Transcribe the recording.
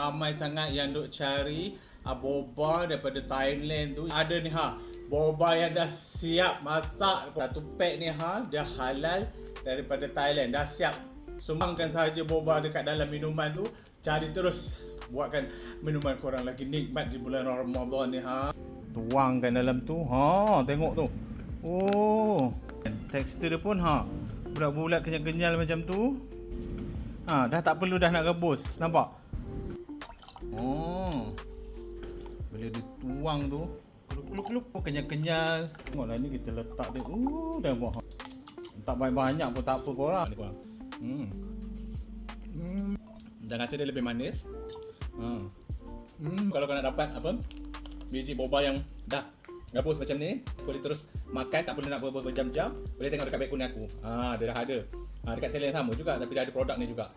ramai sangat yang duk cari boba daripada Thailand tu. Ada ni boba yang dah siap masak. Satu pack ni dah halal daripada Thailand, dah siap. Sumbangkan sahaja boba dekat dalam minuman tu. Cari terus, buatkan minuman korang lagi nikmat di bulan Ramadan ni Tuangkan dalam tu. Tengok tu. Oh, tekstur dia pun bulat-bulat kenyal-kenyal macam tu. Dah tak perlu dah nak rebus. Nampak? Bila dituang tu, keluk-keluk kenyal-kenyal. Tengoklah ni kita letak dia. Dah buah. Tak banyak-banyak pun tak apa korang. Ni korang. Dan rasa dia lebih manis. Kalau kau nak dapat biji boba yang dah rebus macam ni, boleh terus makan, tak perlu nak berjam-jam. Boleh tengok dekat beg kuning aku. Dia dah ada. Dekat seller yang sama juga, tapi dah ada produk ni juga.